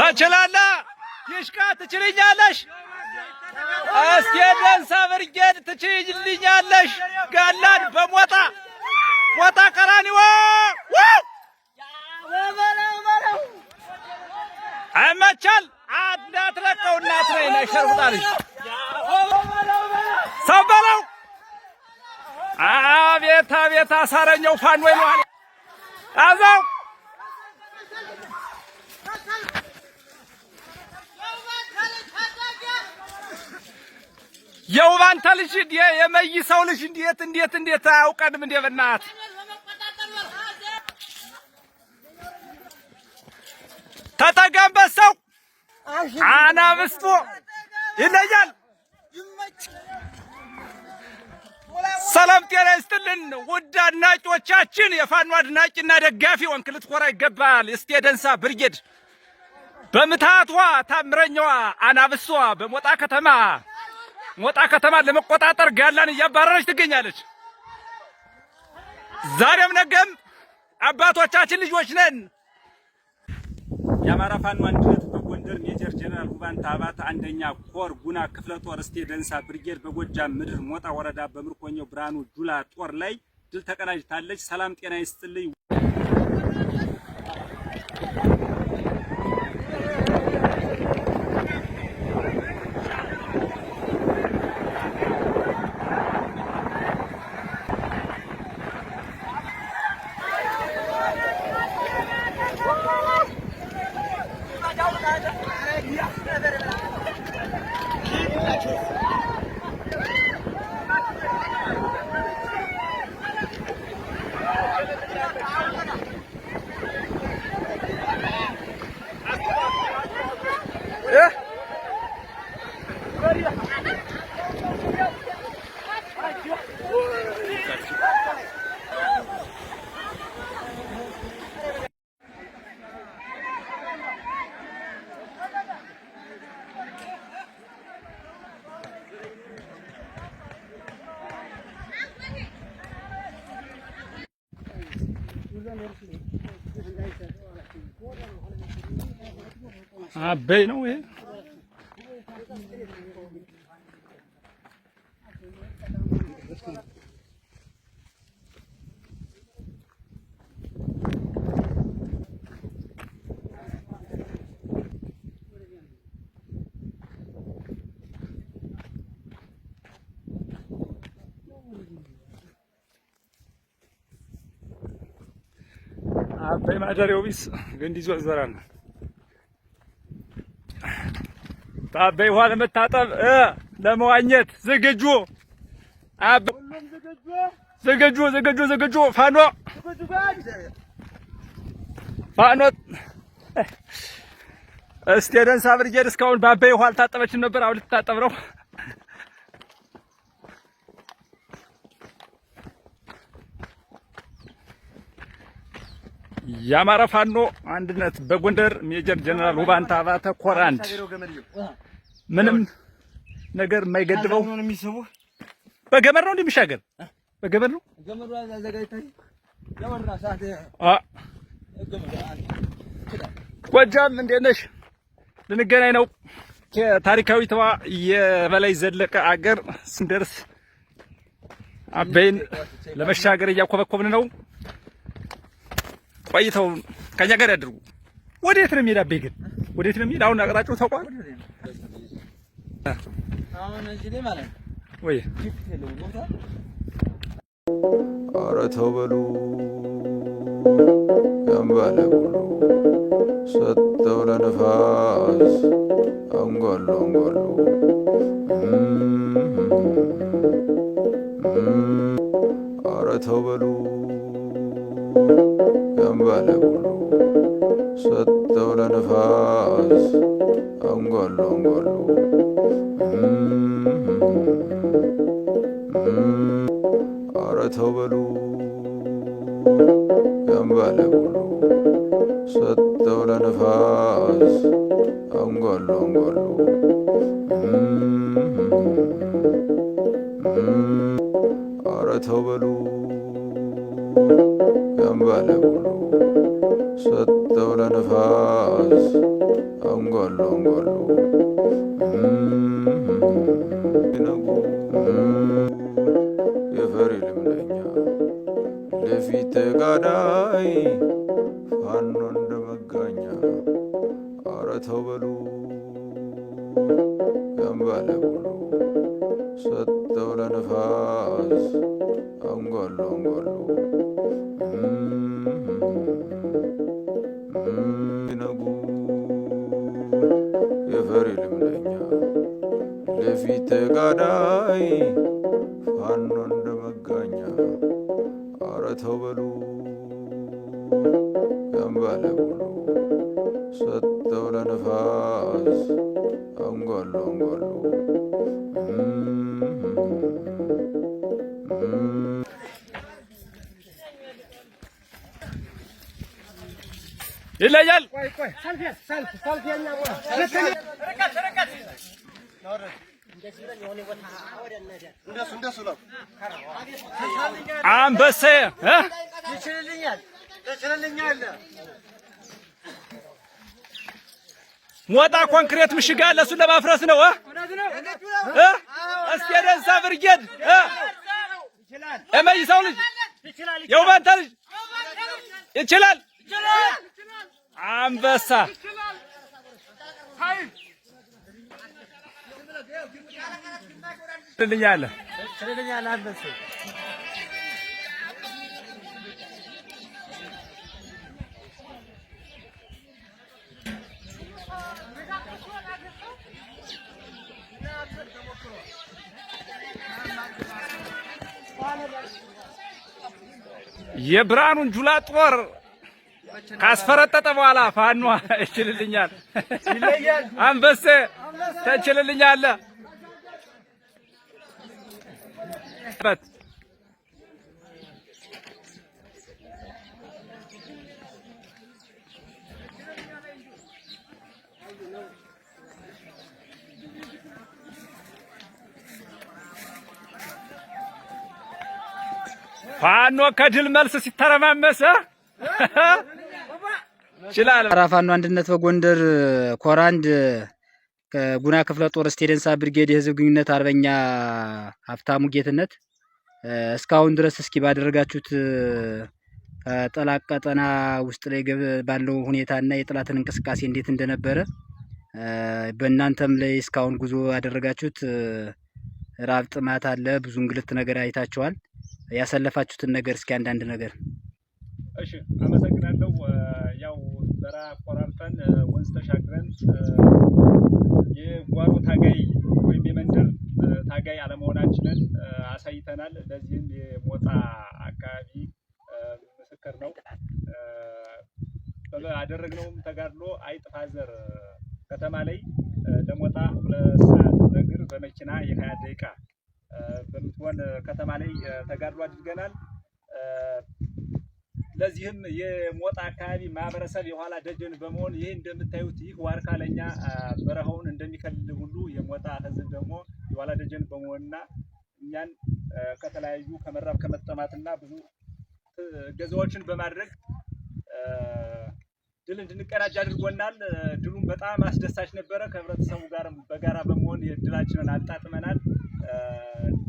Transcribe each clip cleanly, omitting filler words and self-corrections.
ተችላላ ይሽቃ ትችልኛለሽ እስቲ ደንሳ ብርጌድ ትችልኛለሽ ጋላን በሞጣ ሞጣ ቀራኒዋ አይመቻል አዳትረቀው እናትረይ ነሽርውጣልሽ ሰበለው አቤት አቤት አሳረኛው ፋን ወይ ነው አዛው የውባንተ ልጅ የመይሰው ልጅ እንዴት አያውቀንም እንዴ በእናት ተጠገምበሰው አናብስቶ ይለያል ሰላም ጤና ይስጥልን ውድ አድናቂዎቻችን የፋኖ አድናቂና ደጋፊ ወንክ ልትኮራ ይገባል እስቲ ደንሳ ብርጌድ በምታቷ ታምረኛዋ አናብስቷ በሞጣ ከተማ ለመቆጣጠር ጋላን እያባረረች ትገኛለች። ዛሬም ነገም አባቶቻችን ልጆች ነን። የአማራ ፋኖ አንድነት በጎንደር ሜጀር ጀነራል ውባንተ አባተ አንደኛ ኮር ጉና ክፍለ ጦር እስቴ ደንሳ ብርጌድ በጎጃም ምድር ሞጣ ወረዳ በምርኮኛው ብርሃኑ ጁላ ጦር ላይ ድል ተቀናጅታለች። ሰላም ጤና ይስጥልኝ። አበይ ነው ይሄ አበይ ማደሪያው ቢስ ገንዲዞ ዘራና ታበይ ውሃ ለመታጠብ ለመዋኘት ዝግጁ ዝግጁ ፋኖ እስቲ ደንሳ ብርጌድ እስካሁን ባበይ ውሃ አልታጠበችም ነበር። አሁን ልትታጠብ ነው። የአማራ ፋኖ አንድነት በጎንደር ሜጀር ጀነራል ውባንተ አባተ ኮር አንድ ምንም ነገር የማይገድበው በገመድ ነው እንደሚሻገር በገመድ ነው። ጎጃም እንዴት ነሽ? ልንገናኝ ነው። ታሪካዊቷ የበላይ ዘለቀ አገር ስንደርስ አበይን ለመሻገር እያኮበኮብን ነው። ቆይተው ከኛ ጋር ያድርጉ። ወዴት ነው የሚሄድ? አበይ ግን ወዴት ነው የሚሄድ? አሁን አቅጣጫው ታውቋል? አሁን እዚህ ላይ ማለት ነው ወይ ኧረ ተው በሉ ያምባለ ሁሉ ሰጠው ለነፋስ አንጓሉ ኧረ ተው በሉ ያምባለ ሁሉ ሰጠው ለነፋስ አንጓሉ ኧረ ተው በሉ ያምባለ ሁሉ ሰጠው ለነፋስ አንጓሉ ኧረ ተው በሉ ያንባለ ሙሉ ሰጠው ለነፋስ አንጓሉ አንጓሉ ነጉ የፈሪ ልምደኛ ለፊት ጋዳይ ፋኖ እንደ መጋኛ አረ ተው በሉ ያንባለ ሙሉ ሰጠው ለነፋስ አንጓሉ አንጓሉ ነጉ የፈሪ ልምደኛ ለፊት ጋዳይ ፋኖ እንደ መጋኛ አረ ተው በሉ ያንባለ ሙሉ ሰጠው ለነፋስ አንጓሉ አንጓሉ ይለያል አንበሴ ሞጣ ኮንክሪት ምሽግ አለ። እሱን ለማፍረስ ነው። እስኪ የደንሳ ብርጌድ የመይሳው ልጅ የውባንታ ልጅ ይችላል። አንበሳ ትልኛለህ አንበሳ የብርሃኑን ጁላ ጦር ካስፈረጠጠ በኋላ ፋኖ ይችልልኛል። አንበሴ ተችልልኛለህ። ፋኖ ከድል መልስ ሲተረማመሰ ይችላል። አማራ ፋኖ አንድነት በጎንደር ኮር አንድ ከጉና ክፍለ ጦር ስቴደንሳ ብርጌድ የህዝብ ግንኙነት አርበኛ ሀብታሙ ጌትነት እስካሁን ድረስ እስኪ ባደረጋችሁት ጠላት ቀጠና ውስጥ ላይ ባለው ሁኔታና የጠላትን እንቅስቃሴ እንዴት እንደነበረ በእናንተም ላይ እስካሁን ጉዞ ያደረጋችሁት ራብ ጥማት አለ፣ ብዙ እንግልት ነገር አይታችኋል። ያሰለፋችሁትን ነገር እስኪ አንዳንድ ነገር። እሺ አመሰግናለሁ። ያው በራ ቆራርጠን ወንዝ ተሻግረን የጓሮ ታጋይ ወይም የመንደር ታጋይ አለመሆናችንን አሳይተናል። ለዚህም የሞጣ አካባቢ ምስክር ነው። አደረግነውም ተጋድሎ አይጥፋዘር ከተማ ላይ ለሞጣ 2 ሰዓት በእግር በመኪና የ20 ደቂቃ በምትሆን ከተማ ላይ ተጋድሎ አድርገናል። ለዚህም የሞጣ አካባቢ ማህበረሰብ የኋላ ደጀን በመሆን ይሄ እንደምታዩት ይህ ዋርካ ለኛ በረሃውን እንደሚከልል ሁሉ የሞጣ ህዝብ ደግሞ የኋላ ደጀን በመሆንና እኛን ከተለያዩ ከመራብ ከመጠማትና ብዙ ገዛዎችን በማድረግ ድል እንድንቀዳጅ አድርጎናል። ድሉም በጣም አስደሳች ነበረ። ከህብረተሰቡ ጋር በጋራ በመሆን የድላችንን አጣጥመናል።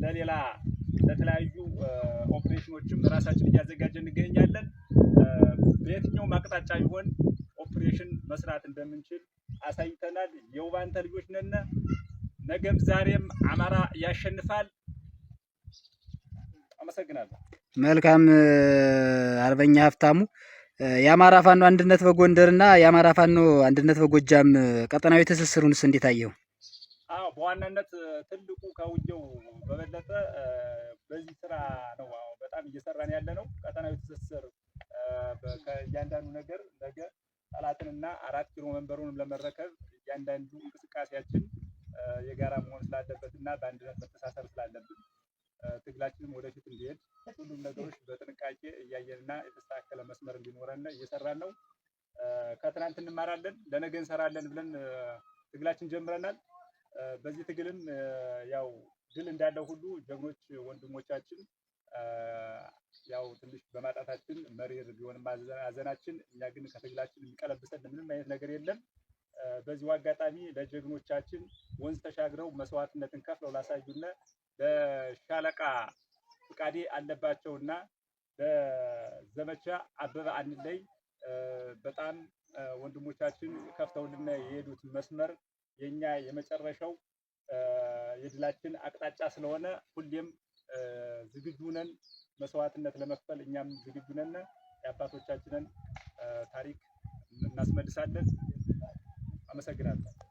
ለሌላ ለተለያዩ ኦፕሬሽኖችም ራሳችን እያዘጋጀን እንገኛለን። በየትኛውም አቅጣጫ ቢሆን ኦፕሬሽን መስራት እንደምንችል አሳይተናል። የውባንተ ልጆች ነን። ነገም ዛሬም አማራ ያሸንፋል። አመሰግናለሁ። መልካም አርበኛ ሀብታሙ፣ የአማራ ፋኖ አንድነት በጎንደርና የአማራ ፋኖ አንድነት በጎጃም ቀጠናዊ ትስስሩንስ እንዴት አየው? አዎ በዋናነት ትልቁ ከውጊያው በበለጠ በዚህ ስራ ነው በጣም እየሰራን ያለ ነው። ቀጠናዊ ትስስር ከእያንዳንዱ ነገር ነገ ጠላትንና 4 ኪሎ መንበሩንም ለመረከብ እያንዳንዱ እንቅስቃሴያችን የጋራ መሆን ስላለበትና በአንድነት መተሳሰር ስላለብን ትግላችንም ወደፊት እንዲሄድ ሁሉም ነገሮች በጥንቃቄ እያየንና የተስተካከለ መስመር እንዲኖረን እየሰራን ነው። ከትናንት እንማራለን ለነገ እንሰራለን ብለን ትግላችን ጀምረናል። በዚህ ትግልም ያው ድል እንዳለው ሁሉ ጀግኖች ወንድሞቻችን ያው ትንሽ በማጣታችን መሪር ቢሆንም አዘናችን፣ እኛ ግን ከትግላችን የሚቀለብሰን ምንም አይነት ነገር የለም። በዚሁ አጋጣሚ ለጀግኖቻችን ወንዝ ተሻግረው መስዋዕትነትን ከፍለው ላሳዩና በሻለቃ ፍቃዴ አለባቸውና በዘመቻ አበበ አንለይ በጣም ወንድሞቻችን ከፍተውልና የሄዱት መስመር የኛ የመጨረሻው የድላችን አቅጣጫ ስለሆነ ሁሌም ዝግጁ ነን መስዋዕትነት ለመክፈል። እኛም ዝግጁ ነን። የአባቶቻችንን ታሪክ እናስመልሳለን። አመሰግናለሁ።